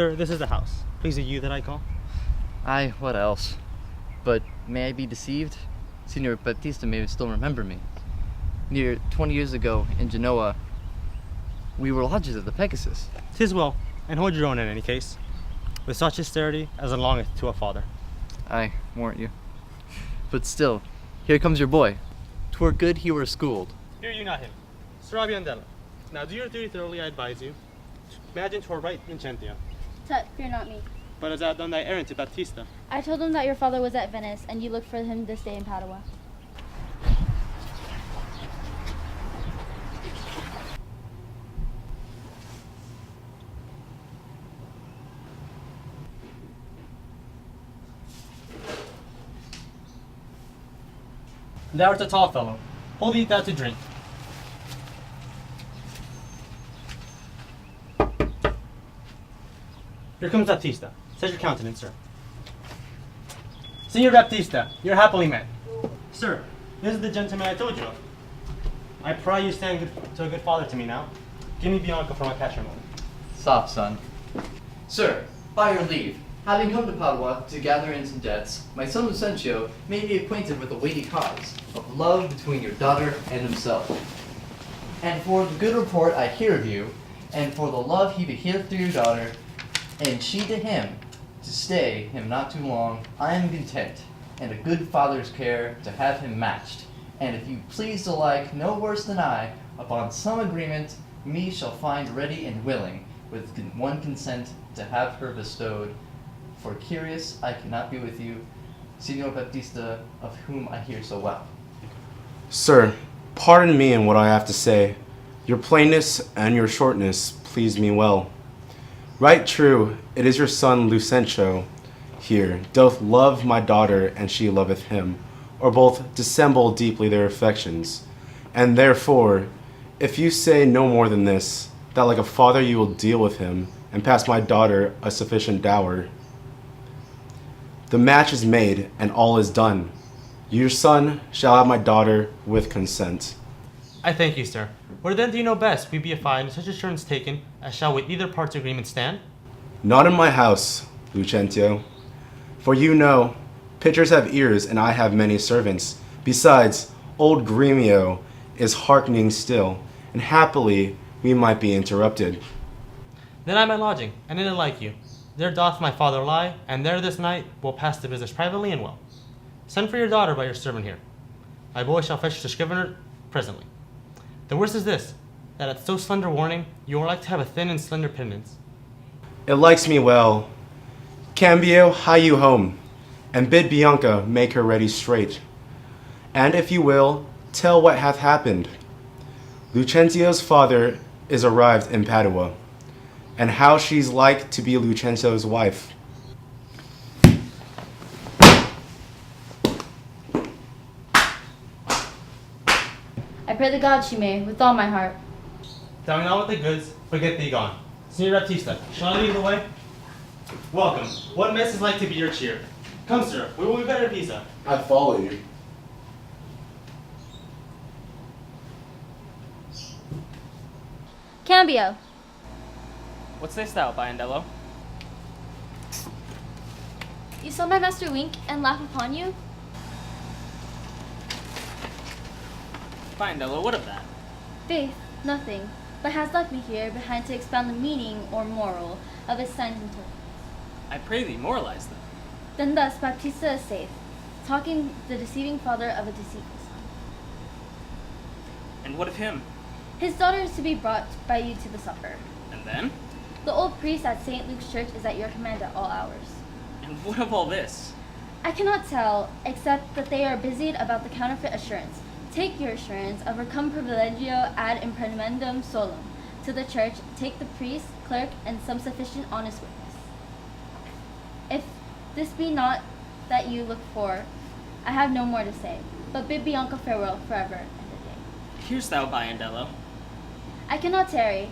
Sir, this is the house. Please, are you that I call? Aye, what else? But may I be deceived? Signor Baptista may still remember me. Near 20 years ago in Genoa, we were lodgers of the Pegasus. 'Tis well, and hold your own in any case, with such austerity as belongeth to a father. Aye, warrant you. But still, here comes your boy. 'Twere good he were schooled. Hear you not him. Sir Abiandello, now do your duty thoroughly, I advise you. Imagine 'twere right Vincentia. Tut, fear not me. But hast thou done thy errand to Baptista? I told him that your father was at Venice, and you looked for him this day in Padua. Thou art a tall fellow. Hold thee thou to drink. Here comes Baptista. Set your countenance, sir. Signor Baptista, you're happily met. Sir, this is the gentleman I told you of. I pray you stand to a good father to me now. Give me Bianca for my patrimony. Stop, son. Sir, by your leave, having come to Padua to gather in some debts, my son Lucentio may be acquainted with the weighty cause of love between your daughter and himself. And for the good report I hear of you, and for the love he beheareth to your daughter, and she to him, to stay him not too long, I am content, and a good father's care to have him matched. And if you please to like no worse than I, upon some agreement, me shall find ready and willing, with one consent, to have her bestowed. For curious I cannot be with you, Signor Baptista, of whom I hear so well. Sir, pardon me in what I have to say. Your plainness and your shortness please me well. Right true, it is your son Lucentio here doth love my daughter, and she loveth him, or both dissemble deeply their affections. And therefore, if you say no more than this, that like a father you will deal with him, and pass my daughter a sufficient dower, the match is made, and all is done. Your son shall have my daughter with consent. I thank you, sir. Where then do you know best we be affied and such assurance taken as shall with either part's agreement stand? Not in my house, Lucentio. For you know, pitchers have ears, and I have many servants. Besides, old Gremio is hearkening still, and happily we might be interrupted. Then I my lodging, and in it like you. There doth my father lie, and there this night will pass the business privately and well. Send for your daughter by your servant here. My boy shall fetch the scrivener presently. The worst is this, that at so slender warning, you are like to have a thin and slender pendants. It likes me well. Cambio, hie you home, and bid Bianca make her ready straight. And if you will, tell what hath happened. Lucentio's father is arrived in Padua, and how she's like to be Lucentio's wife. I pray the God she may, with all my heart. Tell me not with the goods, but get thee gone. Signor Baptista, shall I lead the way? Welcome. What mess is like to be your cheer? Come, sir, we will be better at Pisa. I follow you. Cambio. What sayst thou, Biandello? You saw my master wink and laugh upon you? Biandello, what of that? Faith, nothing, but has left me here behind to expound the meaning or moral of his signs and tokens. I pray thee, moralize them. Then thus Baptista is safe, talking the deceiving father of a deceitful son. And what of him? His daughter is to be brought by you to the supper. And then? The old priest at St. Luke's church is at your command at all hours. And what of all this? I cannot tell, except that they are busied about the counterfeit assurance. Take your assurance of recum privilegio ad impremendum solum. To the church, take the priest, clerk, and some sufficient honest witness. If this be not that you look for, I have no more to say, but bid Bianca farewell forever and a day. Hearest thou, Biandello? I cannot tarry.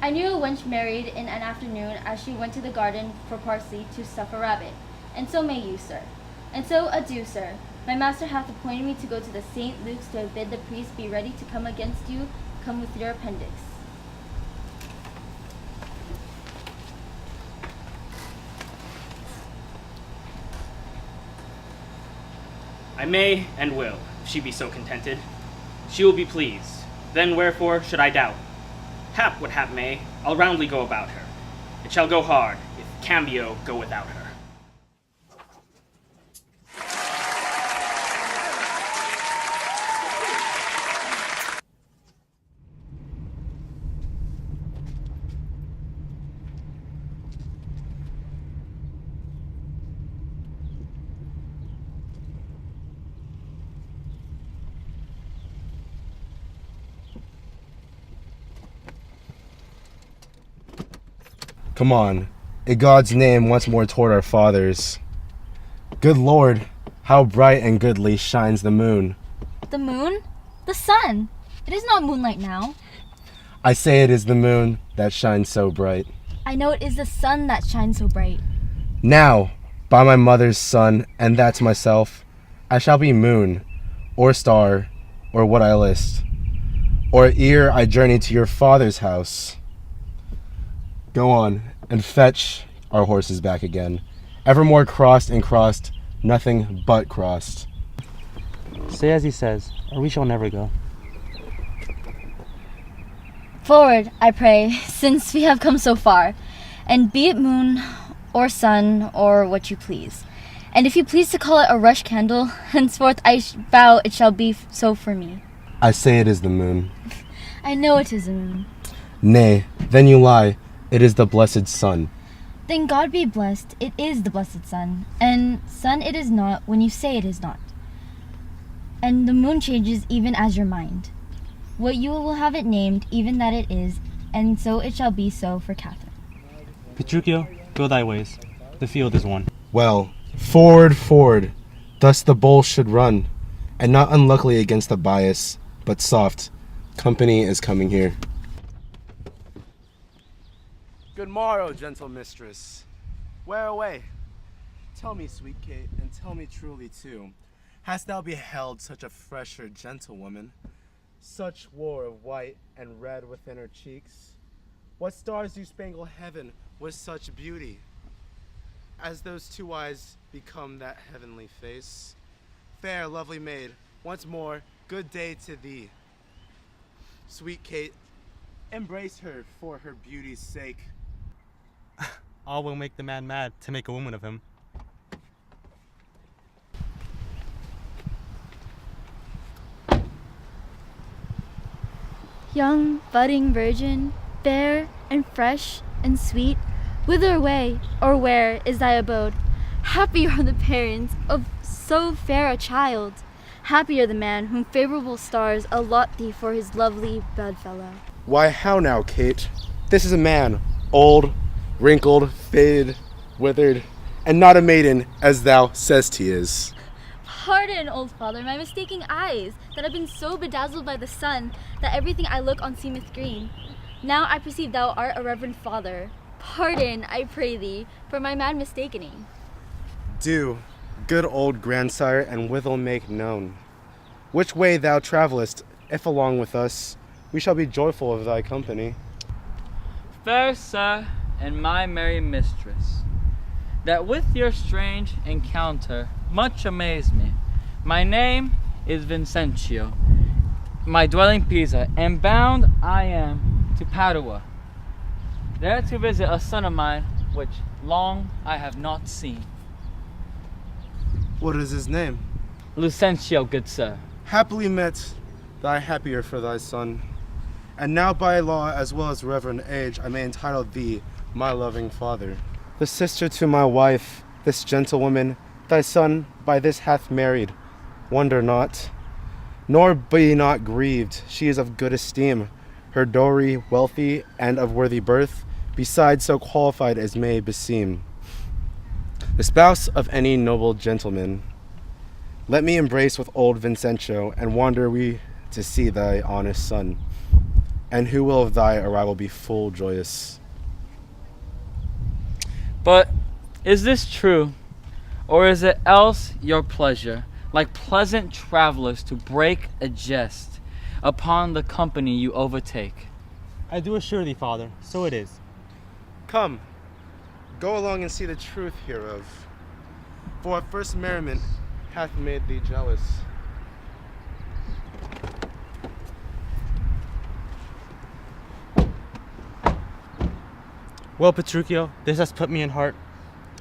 I knew a wench married in an afternoon as she went to the garden for parsley to stuff a rabbit, and so may you, sir. And so adieu, sir. My master hath appointed me to go to the St. Luke's to bid the priest be ready to come against you. Come with your appendix. I may and will, if she be so contented. She will be pleased. Then wherefore should I doubt? Hap what hap may, I'll roundly go about her. It shall go hard, if Cambio go without her. Come on, in God's name, once more toward our fathers. Good Lord, how bright and goodly shines the moon. The moon? The sun. It is not moonlight now. I say it is the moon that shines so bright. I know it is the sun that shines so bright. Now, by my mother's son, and that's myself, I shall be moon, or star, or what I list. Or ere I journey to your father's house. Go on, and fetch our horses back again. Evermore crossed and crossed, nothing but crossed. Say as he says, or we shall never go. Forward, I pray, since we have come so far, and be it moon, or sun, or what you please. And if you please to call it a rush candle, henceforth I vow it shall be so for me. I say it is the moon. I know it is a moon. Nay, then you lie. It is the blessed sun. Then God be blessed, it is the blessed sun. And sun it is not when you say it is not. And the moon changes even as your mind. What you will have it named, even that it is, and so it shall be so for Catherine. Petruchio, go thy ways. The field is won. Well, forward, forward. Thus the bull should run, and not unluckily against the bias, but soft. Company is coming here. Good morrow, gentle mistress. Where away? Tell me, sweet Kate, and tell me truly too, hast thou beheld such a fresher gentlewoman? Such war of white and red within her cheeks? What stars do spangle heaven with such beauty? As those two eyes become that heavenly face. Fair, lovely maid, once more, good day to thee. Sweet Kate, embrace her for her beauty's sake. All will make the man mad to make a woman of him. Young, budding virgin, fair and fresh and sweet, whither away or where is thy abode? Happy are the parents of so fair a child. Happy are the man whom favorable stars allot thee for his lovely bedfellow. Why, how now, Kate? This is a man, old, wrinkled, faded, withered, and not a maiden, as thou sayest he is. Pardon, old father, my mistaking eyes, that have been so bedazzled by the sun, that everything I look on seemeth green. Now I perceive thou art a reverend father. Pardon, I pray thee, for my mad mistakening. Do, good old grandsire, and withal make known which way thou travellest, if along with us, we shall be joyful of thy company. Fair sir, and my merry mistress, that with your strange encounter much amaze me. My name is Vincentio, my dwelling Pisa, and bound I am to Padua, there to visit a son of mine, which long I have not seen. What is his name? Lucentio, good sir. Happily met, thy happier for thy son. And now by law as well as reverend age, I may entitle thee my loving father. The sister to my wife, this gentlewoman, thy son by this hath married. Wonder not, nor be not grieved. She is of good esteem, her dowry wealthy and of worthy birth, besides so qualified as may beseem the spouse of any noble gentleman. Let me embrace with old Vincentio, and wander we to see thy honest son, and who will of thy arrival be full joyous. But is this true, or is it else your pleasure, like pleasant travelers, to break a jest upon the company you overtake? I do assure thee, father, so it is. Come, go along and see the truth hereof. For at first merriment hath made thee jealous? Well, Petruchio, this has put me in heart.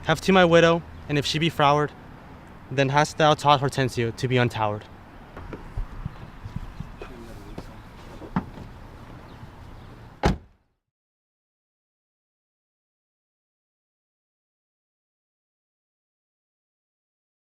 Have to my widow, and if she be froward, then hast thou taught Hortensio to be untowered.